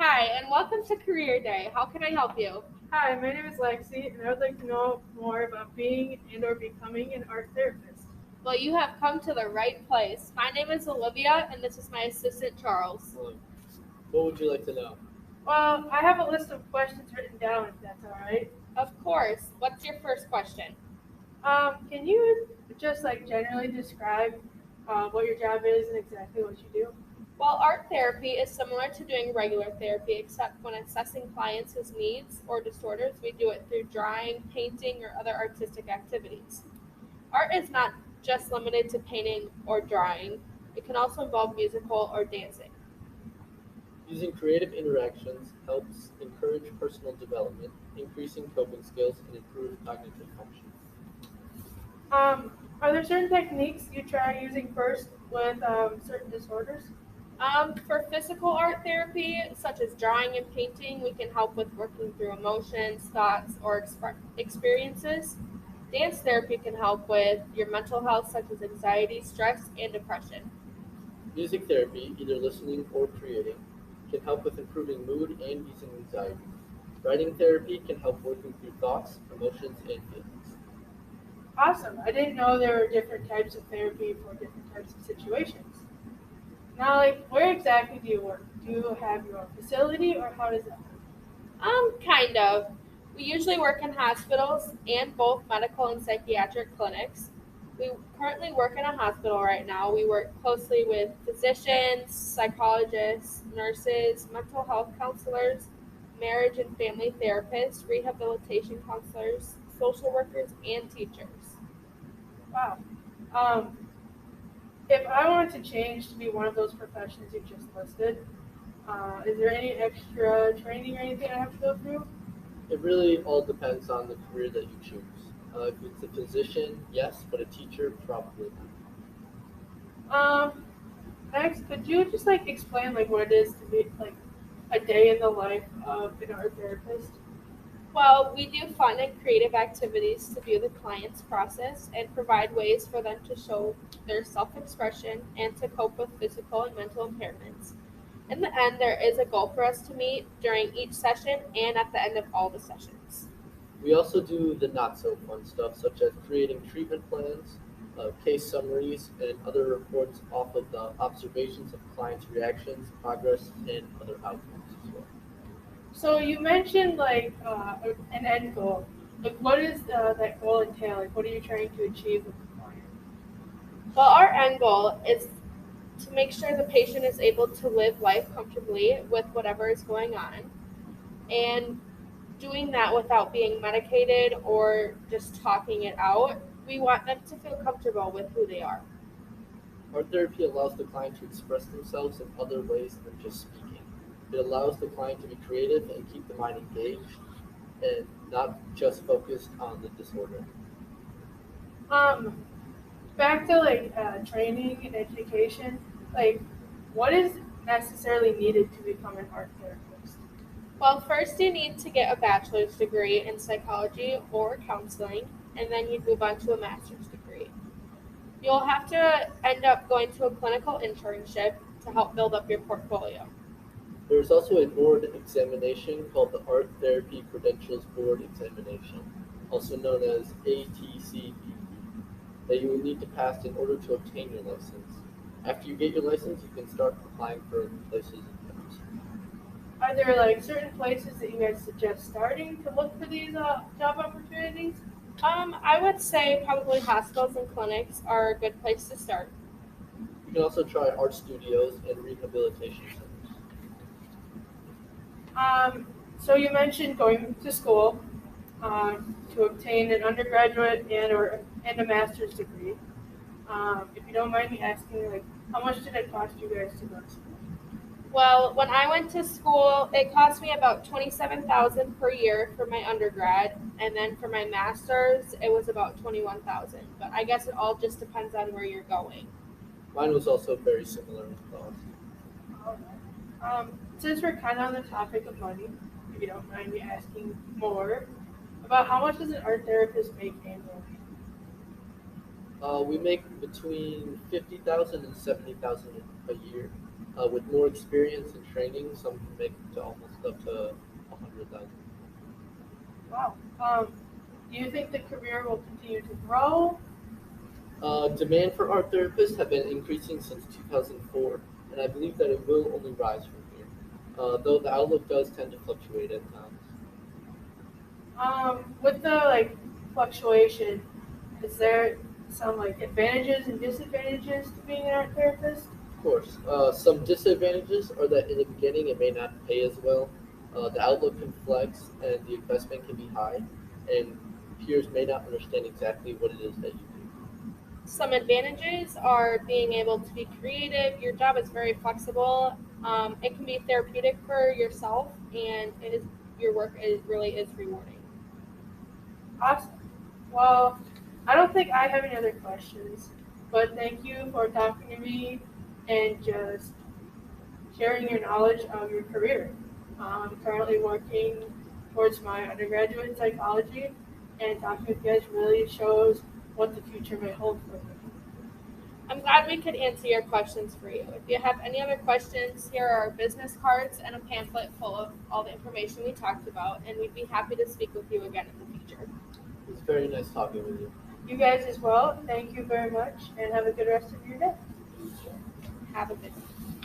Hi, and welcome to Career Day. How can I help you? Hi, my name is Lexi, and I would like to know more about being and/or becoming an art therapist. Well, you have come to the right place. My name is Olivia, and this is my assistant Charles. Hello. What would you like to know? Well, I have a list of questions written down, if that's all right. Of course. What's your first question? Can you just generally describe what your job is and exactly what you do? Well, art therapy is similar to doing regular therapy, except when assessing clients' needs or disorders, we do it through drawing, painting, or other artistic activities. Art is not just limited to painting or drawing, it can also involve musical or dancing. Using creative interactions helps encourage personal development, increasing coping skills, and improve cognitive function. Are there certain techniques you try using first with certain disorders? For physical art therapy, such as drawing and painting, we can help with working through emotions, thoughts, or experiences. Dance therapy can help with your mental health, such as anxiety, stress, and depression. Music therapy, either listening or creating, can help with improving mood and easing anxiety. Writing therapy can help working through thoughts, emotions, and feelings. Awesome. I didn't know there were different types of therapy for different types of situations. Now, where exactly do you work? Do you have your own facility, or how does that work? Kind of. We usually work in hospitals and both medical and psychiatric clinics. We currently work in a hospital right now. We work closely with physicians, psychologists, nurses, mental health counselors, marriage and family therapists, rehabilitation counselors, social workers, and teachers. Wow. Um, if I wanted to change to be one of those professions you just listed, is there any extra training or anything I have to go through? It really all depends on the career that you choose. If it's a physician, yes, but a teacher, probably not. Um, Next, could you just explain what it is to be a day in the life of an art therapist? Well, we do fun and creative activities to view the client's process and provide ways for them to show their self expression and to cope with physical and mental impairments. In the end, there is a goal for us to meet during each session and at the end of all the sessions. We also do the not so fun stuff, such as creating treatment plans, case summaries, and other reports off of the observations of clients' reactions, progress, and other outcomes as well. So you mentioned an end goal. What does that goal entail? What are you trying to achieve with the client? Well, our end goal is to make sure the patient is able to live life comfortably with whatever is going on and doing that without being medicated or just talking it out. We want them to feel comfortable with who they are. Art therapy allows the client to express themselves in other ways than just speaking. It allows the client to be creative and keep the mind engaged and not just focused on the disorder. Um, Back to training and education. What is necessarily needed to become an art therapist? Well, first you need to get a bachelor's degree in psychology or counseling, and then you'd move on to a master's degree. You'll have to end up going to a clinical internship to help build up your portfolio. There is also a board examination called the Art Therapy Credentials Board Examination, also known as ATCBE, that you will need to pass in order to obtain your license. After you get your license, you can start applying for places and jobs. Are there certain places that you guys suggest starting to look for these job opportunities? I would say probably hospitals and clinics are a good place to start. You can also try art studios and rehabilitation centers. So you mentioned going to school to obtain an undergraduate and a master's degree. If you don't mind me asking, how much did it cost you guys to go to school? Well, when I went to school, it cost me about 27,000 per year for my undergrad, and then for my master's, it was about 21,000. But I guess it all just depends on where you're going. Mine was also very similar in cost. All right. Since we're kind of on the topic of money, if you don't mind me asking more about how much does an art therapist make annually? We make between 50,000 and 70,000 a year. With more experience and training, some can make it to almost up to 100,000. Wow. Do you think the career will continue to grow? Demand for art therapists have been increasing since 2004, and I believe that it will only rise from here. Though the outlook does tend to fluctuate at times. With the fluctuation, is there some advantages and disadvantages to being an art therapist? Of course, some disadvantages are that in the beginning it may not pay as well. The outlook can flex, and the investment can be high, and peers may not understand exactly what it is that you do. Some advantages are being able to be creative. Your job is very flexible. It can be therapeutic for yourself, and your work really is rewarding. Awesome. Well, I don't think I have any other questions, but thank you for talking to me and just sharing your knowledge of your career. I'm currently working towards my undergraduate in psychology, and talking with you guys really shows what the future may hold for me. I'm glad we could answer your questions for you. If you have any other questions, here are our business cards and a pamphlet full of all the information we talked about, and we'd be happy to speak with you again in the future. It was very nice talking with you. You guys as well, thank you very much, and have a good rest of your day. Have a good day.